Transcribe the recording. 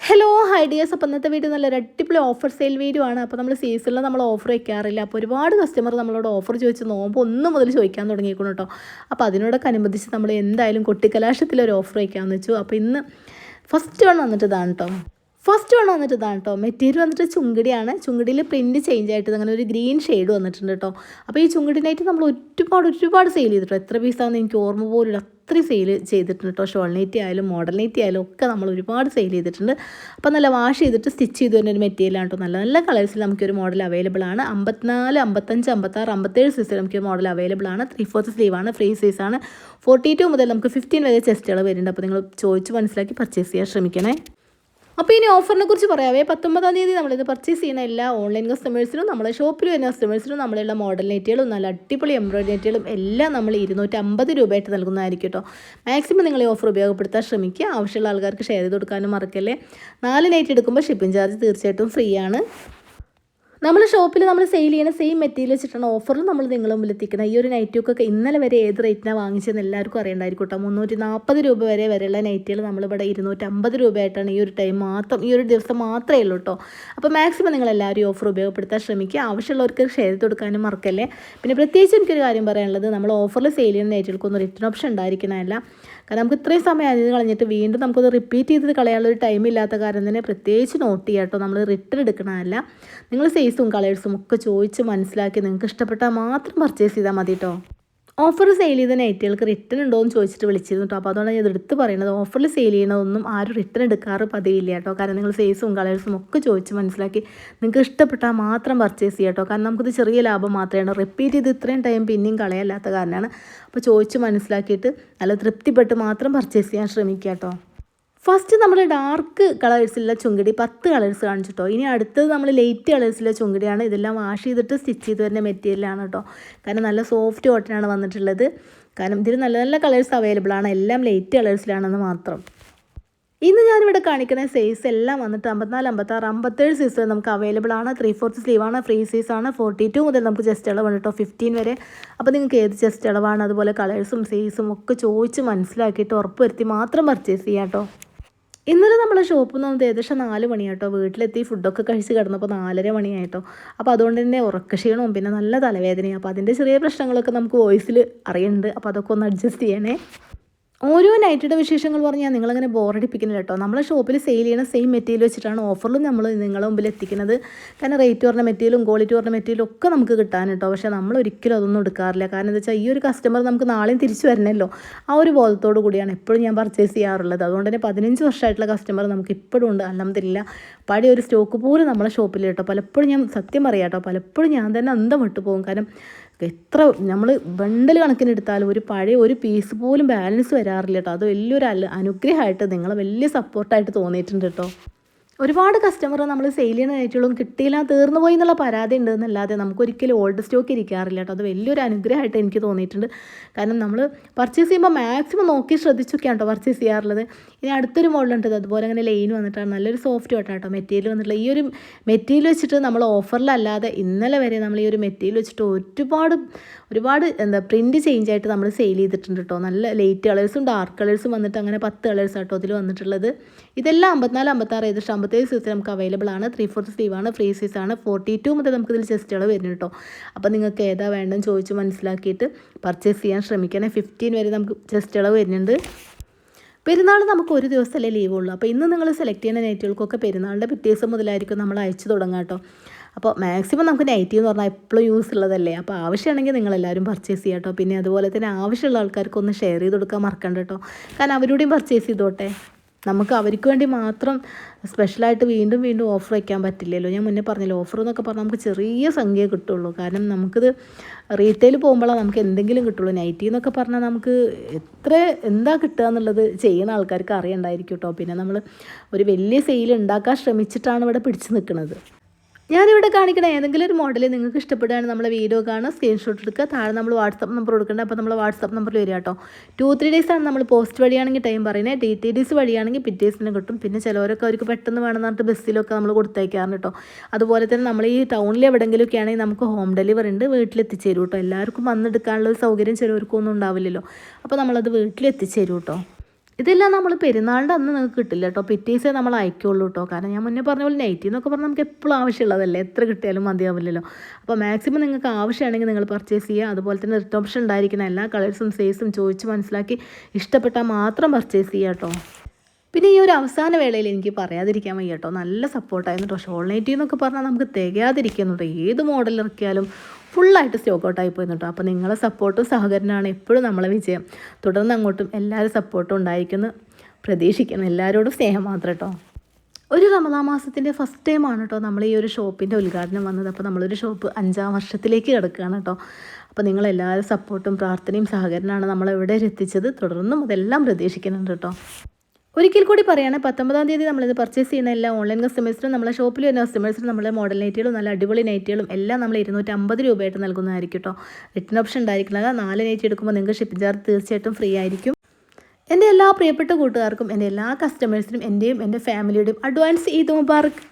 Hello hi dears. അപ്പോൾ ഇന്നത്തെ video നല്ലൊരു അടിപൊളി ഓഫർ സെയിൽ വീഡിയോ ആണ്. അപ്പോൾ നമ്മൾ സീസണിൽ നമ്മൾ ഓഫർ വയ്ക്കാറില്ല. അപ്പോൾ ഒരുപാട് കസ്റ്റമർ നമ്മളോട് ഓഫർ ചോദിച്ച് നോമ്പ് 1 മുതൽ ചോദിക്കാൻ തുടങ്ങിയിരിക്കണം കേട്ടോ. അപ്പോൾ അതിനോടൊക്കെ അനുബന്ധിച്ച് നമ്മൾ എന്തായാലും കൊട്ടിക്കലാശത്തിലൊരു ഓഫർ വയ്ക്കാമെന്ന് വെച്ചു. അപ്പോൾ ഇന്ന് ഫസ്റ്റ് വന്നിട്ട് ഇതാണ് കേട്ടോ. മെറ്റീരിയൽ വന്നിട്ട് ചുങ്കിടിയാണ്. ചുങ്കിടിയിൽ പ്രിൻറ്റ് ചേഞ്ച് ആയിട്ട് അങ്ങനെ ഒരു ഗ്രീൻ ഷെയ്ഡ് വന്നിട്ടുണ്ട് കേട്ടോ. അപ്പോൾ ഈ ചുങ്കിടിനായിട്ട് നമ്മൾ ഒരുപാട് സെയിൽ ചെയ്തിട്ടോ. എത്ര പീസാണെന്ന് എനിക്ക് ഓർമ്മ പോലും അത്രയും സെയിൽ ചെയ്തിട്ടുണ്ട് കേട്ടോ. ഷോൾ നൈറ്റി ആയാലും മോഡൽ നൈറ്റി ആയാലും ഒക്കെ നമ്മൾ ഒരുപാട് സെയിൽ ചെയ്തിട്ടുണ്ട്. അപ്പോൾ നല്ല വാഷ് ചെയ്തിട്ട് സ്റ്റിച്ച് ചെയ്ത് വരുന്ന ഒരു മെറ്റീരിയലാണ് കേട്ടോ. നല്ല നല്ല കളേഴ്സിൽ നമുക്കൊരു മോഡൽ അവൈലബിൾ ആണ്. 54, 55, 56, 57 സൈസിൽ നമുക്ക് മോഡൽ അവൈലബിൾ ആണ്. 3/4 സ്ലീവാണ്, ഫ്രീ സൈസാണ്. 42 മുതൽ നമുക്ക് 15 വരെ ചെസ്റ്റുകൾ വരുന്നുണ്ട്. അപ്പോൾ നിങ്ങൾ ചോദിച്ച് മനസ്സിലാക്കി പർച്ചേസ് ചെയ്യാൻ ശ്രമിക്കണേ. അപ്പോൾ ഇനി ഓഫറിനെ കുറിച്ച് പറയാവേ. 19-ാം തീയതി നമ്മളിത് പർച്ചേസ് ചെയ്യുന്ന എല്ലാ ഓൺലൈൻ കസ്റ്റമേഴ്സിനും നമ്മളെ ഷോപ്പിൽ വരുന്ന കസ്റ്റമേഴ്സിനും നമ്മളുള്ള മോഡൽ നെറ്റുകളും നല്ല അടിപൊളി എംബ്രോയിഡറി നെറ്റുകളും എല്ലാം നമ്മൾ 250 രൂപയായിട്ട് നൽകുന്നതായിരിക്കും കേട്ടോ. മാക്സിമം നിങ്ങൾ ഈ ഓഫർ ഉപയോഗപ്പെടുത്താൻ ശ്രമിക്കുക. ആവശ്യമുള്ള ആൾക്കാർക്ക് ഷെയർ ചെയ്ത് കൊടുക്കാനും മറക്കല്ലേ. 4 നൈറ്റ് എടുക്കുമ്പോൾ ഷിപ്പിംഗ് ചാർജ് തീർച്ചയായിട്ടും ഫ്രീ ആണ്. നമ്മൾ ഷോപ്പിൽ നമ്മൾ സെയിൽ ചെയ്യുന്ന സെയിം മെറ്റീരിയൽ വെച്ചിട്ടാണ് ഓഫറിൽ നമ്മൾ നിങ്ങളുടെ മുമ്പിൽ എത്തിക്കുന്നത്. ഈ ഒരു നൈറ്റിയൊക്കെ ഇന്നലെ വരെ ഏത് റേറ്റിനാണ് വാങ്ങിച്ചതെന്ന് എല്ലാവർക്കും അറിയണ്ടായിരിക്കും കേട്ടോ. 340 രൂപ വരെയുള്ള നൈറ്റികൾ നമ്മളിവിടെ 250 രൂപയായിട്ടാണ് ഈ ഒരു ടൈം മാത്രം, ഈ ഒരു ദിവസം മാത്രമേ ഉള്ളൂ കേട്ടോ. അപ്പോൾ മാക്സിമം നിങ്ങൾ എല്ലാവരും ഓഫർ ഉപയോഗപ്പെടുത്താൻ ശ്രമിക്കുക. ആവശ്യമുള്ളവർക്ക് ഷെയർ ചെയ്ത് കൊടുക്കാനും മറക്കല്ലേ. പിന്നെ പ്രത്യേകിച്ച് എനിക്കൊരു കാര്യം പറയാനുള്ളത്, നമ്മൾ ഓഫറിൽ സെയിൽ ചെയ്യുന്ന നൈറ്റുകൾക്കൊന്നും റിട്ടേൺ ഓപ്ഷൻ ഉണ്ടായിരിക്കണമല്ല. കാരണം നമുക്ക് ഇത്രയും സമയം അതിന് കളഞ്ഞിട്ട് വീണ്ടും നമുക്കത് റിപ്പീറ്റ് ചെയ്ത് കളയാനുള്ളൊരു ടൈം ഇല്ലാത്ത കാരണം തന്നെ പ്രത്യേകിച്ച് നോട്ട് ചെയ്യാം കേട്ടോ. നമ്മൾ റിട്ടേൺ എടുക്കണമല്ല. നിങ്ങൾ സൈസും കളേഴ്സും ഒക്കെ ചോദിച്ച് മനസ്സിലാക്കി നിങ്ങൾക്ക് ഇഷ്ടപ്പെട്ടാൽ മാത്രം പർച്ചേസ് ചെയ്താൽ മതി കേട്ടോ. ഓഫർ സെയിൽ ചെയ്ത നൈറ്റുകൾക്ക് റിട്ടേൺ ഉണ്ടോ എന്ന് ചോദിച്ചിട്ട് വിളിച്ചിരുന്നു കേട്ടോ. അപ്പോൾ അതുകൊണ്ടാണ് ഞാൻ എടുത്ത് പറയുന്നത്. ഓഫറിൽ സെയിൽ ചെയ്യണതൊന്നും ആരും റിട്ടേൺ എടുക്കാറ് പതിവില്ല കേട്ടോ. കാരണം നിങ്ങൾ സൈസും കളേഴ്സും ഒക്കെ ചോദിച്ച് മനസ്സിലാക്കി നിങ്ങൾക്ക് ഇഷ്ടപ്പെട്ടാൽ മാത്രം പർച്ചേസ് ചെയ്യാം കേട്ടോ. കാരണം നമുക്കിത് ചെറിയ ലാഭം മാത്രമേ റിപ്പീറ്റ് ചെയ്ത് ഇത്രയും ടൈം പിന്നെയും കളയല്ലാത്ത കാരണമാണ്. അപ്പോൾ ചോദിച്ച് മനസ്സിലാക്കിയിട്ട് നല്ല തൃപ്തിപ്പെട്ട് മാത്രം പർച്ചേസ് ചെയ്യാൻ ശ്രമിക്കുക കേട്ടോ. ഫസ്റ്റ് നമ്മൾ ഡാർക്ക് കളേഴ്സിലുള്ള ചുങ്കിടി 10 കളേഴ്സ് കാണിച്ചിട്ടോ. ഇനി അടുത്തത് നമ്മൾ ലൈറ്റ് കളേഴ്സിലെ ചുങ്കിടിയാണ്. ഇതെല്ലാം വാഷ് ചെയ്തിട്ട് സ്റ്റിച്ച് ചെയ്ത് വരുന്ന മെറ്റീരിയലാണ് കേട്ടോ. കാരണം നല്ല സോഫ്റ്റ് കോട്ടനാണ് വന്നിട്ടുള്ളത്. കാരണം ഇതിൽ നല്ല നല്ല കളേഴ്സ് അവൈലബിൾ ആണ്. എല്ലാം ലൈറ്റ് കളേഴ്സിലാണെന്ന് മാത്രം. ഇന്ന് ഞാനിവിടെ കാണിക്കുന്ന സൈസ് എല്ലാം വന്നിട്ട് 54, 56, 57 സൈസ് നമുക്ക് അവൈലബിൾ ആണ്. 3/4 സ്ലീവാണ്, ഫ്രീ സൈസാണ്. 42 മുതൽ നമുക്ക് ചെസ്റ്റ് അളവാണ് കേട്ടോ, 15 വരെ. അപ്പോൾ നിങ്ങൾക്ക് ഏത് ചെസ്റ്റ് അളവാണ് അതുപോലെ കളേഴ്സും സൈസും ഒക്കെ ചോദിച്ച് മനസ്സിലാക്കിയിട്ട് ഉറപ്പ് വരുത്തി മാത്രം പർച്ചേസ് ചെയ്യാം കേട്ടോ. ഇന്നലെ നമ്മളെ ഷോപ്പിൽ നിന്ന് വന്നത് ഏകദേശം 4 മണിയാട്ടോ. വീട്ടിലെത്തി ഫുഡൊക്കെ കഴിച്ച് കിടന്നപ്പോൾ 4:30 മണിയായിട്ടോ. അപ്പോൾ അതുകൊണ്ട് തന്നെ ഉറക്കക്ഷീണവും പിന്നെ നല്ല തലവേദനയും. അപ്പോൾ അതിൻ്റെ ചെറിയ പ്രശ്നങ്ങളൊക്കെ നമുക്ക് വോയിസിൽ അറിയുന്നുണ്ട്. അപ്പോൾ അതൊക്കെ ഒന്ന് അഡ്ജസ്റ്റ് ചെയ്യണേ. ഓരോ നൈറ്റിയുടെ വിശേഷങ്ങൾ പറഞ്ഞാൽ നിങ്ങളങ്ങനെ ബോറടിപ്പിക്കുന്നില്ല കേട്ടോ. നമ്മളെ ഷോപ്പിൽ സെയിൽ ചെയ്യുന്ന സെയിം മെറ്റീരിയൽ വെച്ചിട്ടാണ് ഓഫറിലും നമ്മൾ നിങ്ങളുടെ മുമ്പിൽ എത്തിക്കുന്നത്. കാരണം റേറ്റ് പറഞ്ഞ മെറ്റീരിയലും ക്വാളിറ്റി പറഞ്ഞ മെറ്റീരിയലും ഒക്കെ നമുക്ക് കിട്ടാൻ കേട്ടോ. പക്ഷേ നമ്മൾ ഒരിക്കലും അതൊന്നും എടുക്കാറില്ല. കാരണം എന്താ വെച്ചാൽ ഈ ഒരു കസ്റ്റമർ നമുക്ക് നാളെയും തിരിച്ചു വരണമല്ലോ. ആ ഒരു ബോധത്തോടു കൂടിയാണ് എപ്പോഴും ഞാൻ പർച്ചേസ് ചെയ്യാറുള്ളത്. അതുകൊണ്ട് തന്നെ 15 വർഷമായിട്ടുള്ള കസ്റ്റമർ നമുക്ക് ഇപ്പോഴും ഉണ്ട്. അൽഹംദുലില്ലാ. പഴയ ഒരു സ്റ്റോക്ക് പോലും നമ്മളെ ഷോപ്പിൽ കേട്ടോ. പലപ്പോഴും ഞാൻ സത്യം പറയാം കേട്ടോ, പലപ്പോഴും ഞാൻ തന്നെ അന്തം വിട്ടു പോകും. കാരണം എത്ര നമ്മൾ ബണ്ടൽ കണക്കിന് എടുത്താലും ഒരു പഴയ ഒരു പീസ് പോലും ബാലൻസ് വരാറില്ല കേട്ടോ. അത് വലിയൊരു അനുഗ്രഹമായിട്ട് നിങ്ങളെ വലിയ സപ്പോർട്ടായിട്ട് തോന്നിയിട്ടുണ്ട് കേട്ടോ. ഒരുപാട് കസ്റ്റമർ നമ്മൾ സെയിൽ ചെയ്യുന്ന നൈറ്റുകളും കിട്ടിയില്ല, തീർന്നു പോയി എന്നുള്ള പരാതി ഉണ്ട് എന്നല്ലാതെ നമുക്കൊരിക്കലും ഓൾഡ് സ്റ്റോക്ക് ഇരിക്കാറില്ല കേട്ടോ. അത് വലിയൊരു അനുഗ്രഹമായിട്ട് എനിക്ക് തോന്നിയിട്ടുണ്ട്. കാരണം നമ്മൾ പർച്ചേസ് ചെയ്യുമ്പോൾ മാക്സിമം നോക്കി ശ്രദ്ധിച്ചൊക്കെയാണ് കേട്ടോ പർച്ചേസ് ചെയ്യാറുള്ളത്. ഇനി അടുത്തൊരു മോഡലുണ്ട്. അതുപോലെ അങ്ങനെ ലൈൻ വന്നിട്ടാണ് നല്ലൊരു സോഫ്റ്റ് ആയിട്ടാണ് കേട്ടോ മെറ്റീരിയൽ വന്നിട്ടുള്ള. ഈ ഒരു മെറ്റീരിയൽ വെച്ചിട്ട് നമ്മൾ ഓഫറിലല്ലാതെ ഇന്നലെ വരെ നമ്മൾ ഈ ഒരു മെറ്റീരിയൽ വെച്ചിട്ട് ഒരുപാട് പ്രിൻറ്റ് ചേഞ്ച് ആയിട്ട് നമ്മൾ സെയിൽ ചെയ്തിട്ടുണ്ട് കേട്ടോ. നല്ല ലൈറ്റ് കളേഴ്സും ഡാർക്ക് കളേഴ്സും വന്നിട്ട് അങ്ങനെ 10 കളേഴ്സ് ആട്ടോ അതിൽ വന്നിട്ടുള്ളത്. ഇതെല്ലാം 54, 56, ഏകദേശം 57 സൈസ് നമുക്ക് അവൈലബിൾ ആണ്. 3/4 സ്ലീവാണ്, ഫ്രീ സൈസാണ്. 42 മുതൽ നമുക്കിതിൽ ചെസ്റ്റുകൾ വരുന്നു കേട്ടോ. അപ്പോൾ നിങ്ങൾക്ക് ഏതാ വേണ്ടെന്ന് ചോദിച്ച് മനസ്സിലാക്കിയിട്ട് പർച്ചേസ് ചെയ്യാൻ ശ്രമിക്കണേ. 15 വരെ നമുക്ക് ചെസ്റ്റുകൾ വരുന്നുണ്ട്. പെരുന്നാൾ നമുക്ക് ഒരു ദിവസമല്ലേ ലീവുള്ളൂ. അപ്പോൾ ഇന്ന് നിങ്ങൾ സെലക്ട് ചെയ്യുന്ന നൈറ്റുകൾക്കൊക്കെ പെരുന്നാളിൻ്റെ പിറ്റേ ദിവസം മുതലായിരിക്കും നമ്മൾ അയച്ചു തുടങ്ങാം കേട്ടോ. അപ്പോൾ മാക്സിമം നമുക്ക് നൈറ്റി എന്ന് പറഞ്ഞാൽ എപ്പോഴും യൂസ് ഉള്ളതല്ലേ. അപ്പോൾ ആവശ്യമാണെങ്കിൽ നിങ്ങളെല്ലാവരും പർച്ചേസ് ചെയ്യാം കേട്ടോ. പിന്നെ അതുപോലെ തന്നെ ആവശ്യമുള്ള ആൾക്കാർക്കൊന്ന് ഷെയർ ചെയ്ത് കൊടുക്കാൻ മറക്കണ്ട കേട്ടോ. കാരണം അവരോടെയും പർച്ചേസ് ചെയ്തോട്ടെ. നമുക്ക് അവർക്ക് വേണ്ടി മാത്രം സ്പെഷ്യലായിട്ട് വീണ്ടും ഓഫർ വയ്ക്കാൻ പറ്റില്ലല്ലോ. ഞാൻ മുന്നേ പറഞ്ഞല്ലോ, ഓഫർ എന്നൊക്കെ പറഞ്ഞാൽ നമുക്ക് ചെറിയ സംഖ്യ കിട്ടുള്ളൂ. കാരണം നമുക്കിത് റീറ്റെയിൽ പോകുമ്പോഴാണ് നമുക്ക് എന്തെങ്കിലും കിട്ടുള്ളൂ. നൈറ്റി എന്നൊക്കെ പറഞ്ഞാൽ നമുക്ക് എന്താ കിട്ടുക എന്നുള്ളത് ചെയ്യുന്ന ആൾക്കാർക്ക് അറിയണ്ടായിരിക്കും കേട്ടോ. പിന്നെ നമ്മൾ ഒരു വലിയ സെയിൽ ഉണ്ടാക്കാൻ ശ്രമിച്ചിട്ടാണ് ഇവിടെ പിടിച്ച് നിൽക്കുന്നത്. ഞാനിവിടെ കാണിക്കണ ഏതെങ്കിലും ഒരു മോഡൽ നിങ്ങൾക്ക് ഇഷ്ടപ്പെടുകയാണ് നമ്മളെ വീഡിയോ കാണുക, സ്ക്രീൻഷോട്ട് എടുക്കുക. താഴെ നമ്മൾ വാട്സപ്പ് നമ്പർ കൊടുക്കേണ്ടത്. അപ്പോൾ നമ്മൾ വാട്സപ്പ് നമ്പറിൽ വരിക കേട്ടോ. 2-3 ഡേയ്സ് ആണ് നമ്മൾ പോസ്റ്റ് വഴിയാണെങ്കിൽ ടൈം പറയുന്നത്. DTDC വഴിയാണെങ്കിൽ പിറ്റേഴ്സിന് കിട്ടും. പിന്നെ ചിലവരൊക്കെ അവർക്ക് പെട്ടെന്ന് വേണമെന്ന് പറഞ്ഞിട്ട് ബസ്സിലൊക്കെ നമ്മൾ കൊടുത്തയക്കാറുണ്ട് കേട്ടോ. അതുപോലെ തന്നെ നമ്മൾ ഈ ടൗണിൽ എവിടെയെങ്കിലുമൊക്കെ ആണെങ്കിൽ നമുക്ക് ഹോം ഡെലിവറി ഉണ്ട്, വീട്ടിലെത്തിച്ചേരും കേട്ടോ. എല്ലാവർക്കും വന്നെടുക്കാനുള്ള ഒരു സൗകര്യം ചിലവർക്കൊന്നും ഉണ്ടാവില്ലല്ലോ. അപ്പോൾ നമ്മളത് വീട്ടിലെത്തിച്ചേരും കേട്ടോ. ഇതെല്ലാം നമ്മൾ പെരുന്നാളിൻ്റെ അന്ന് നിങ്ങൾക്ക് കിട്ടില്ല കേട്ടോ, പിറ്റേസേ നമ്മൾ അയക്കുള്ളൂ കേട്ടോ. കാരണം ഞാൻ മുന്നേ പറഞ്ഞ പോലെ നൈറ്റി എന്നൊക്കെ പറഞ്ഞാൽ നമുക്ക് എപ്പോഴും ആവശ്യമുള്ളതല്ലേ, എത്ര കിട്ടിയാലും മതിയാവില്ലല്ലോ. അപ്പോൾ മാക്സിമം നിങ്ങൾക്ക് ആവശ്യമാണെങ്കിൽ നിങ്ങൾ പർച്ചേസ് ചെയ്യുക. അതുപോലെ തന്നെ റിട്ടേൺ ഓപ്ഷൻ ഉണ്ടായിരിക്കുന്ന എല്ലാ കളേഴ്സും സൈസും ചോദിച്ച് മനസ്സിലാക്കി ഇഷ്ടപ്പെട്ടാൽ മാത്രം പർച്ചേസ് ചെയ്യുക കേട്ടോ. പിന്നെ ഈ ഒരു അവസാന വേളയിൽ എനിക്ക് പറയാതിരിക്കാൻ വയ്യ കേട്ടോ, നല്ല സപ്പോർട്ടായിരുന്നു കേട്ടോ. ഷോൾ നൈറ്റി എന്നൊക്കെ പറഞ്ഞാൽ നമുക്ക് തികയാതിരിക്കുന്നുണ്ടോ, ഏത് മോഡൽ ഇറക്കിയാലും ഫുള്ളായിട്ട് സ്റ്റോക്ക് ഔട്ടായി പോയിരുന്നു കേട്ടോ. അപ്പോൾ നിങ്ങളെ സപ്പോർട്ടും സഹകരണമാണ് എപ്പോഴും നമ്മളെ വിജയം. തുടർന്ന് അങ്ങോട്ടും എല്ലാവരും സപ്പോർട്ടും ഉണ്ടായിരിക്കുന്നു പ്രതീക്ഷിക്കുന്നു. എല്ലാവരോടും സ്നേഹം മാത്രം കേട്ടോ. ഒരു റമദാൻ മാസത്തിൻ്റെ ഫസ്റ്റ് ടൈമാണ് കേട്ടോ നമ്മൾ ഈ ഒരു ഷോപ്പിൻ്റെ ഉദ്ഘാടനം വന്നത്. അപ്പോൾ നമ്മളൊരു ഷോപ്പ് 5-ാം വർഷത്തിലേക്ക് കിടക്കുകയാണ് കേട്ടോ. അപ്പോൾ നിങ്ങളെല്ലാവരും സപ്പോർട്ടും പ്രാർത്ഥനയും സഹകരണമാണ് നമ്മളെവിടെ എത്തിച്ചത്. തുടർന്നും അതെല്ലാം പ്രതീക്ഷിക്കുന്നുണ്ട് കേട്ടോ. ഒരിക്കൽ കൂടി പറയുകയാണ്, 19-ാം തീയതി നമ്മളിത് പർച്ചേസ് ചെയ്യുന്ന എല്ലാ ഓൺലൈൻ കസ്റ്റമേഴ്സിനും നമ്മളെ ഷോപ്പിൽ വരുന്ന കസ്റ്റമേഴ്സിനും നമ്മളെ മോഡൽ നൈറ്റികളും നല്ല അടിപൊളി നൈറ്റികളും എല്ലാം നമ്മൾ 250 രൂപയായിട്ട് നൽകുന്നതായിരിക്കും കേട്ടോ. റിട്ടേൺ ഓപ്ഷൻ ഉണ്ടായിരിക്കുന്നത് 4 നൈറ്റി എടുക്കുമ്പോൾ നിങ്ങൾക്ക് ഷിപ്പിംഗ് ചാർജ് തീർച്ചയായിട്ടും ഫ്രീ ആയിരിക്കും. എൻ്റെ എല്ലാ പ്രിയപ്പെട്ട കൂട്ടുകാർക്കും എൻ്റെ എല്ലാ കസ്റ്റമേഴ്സിനും എൻ്റെയും എൻ്റെ ഫാമിലിയുടെയും അഡ്വാൻസ് ഈദ് മുബാറക്.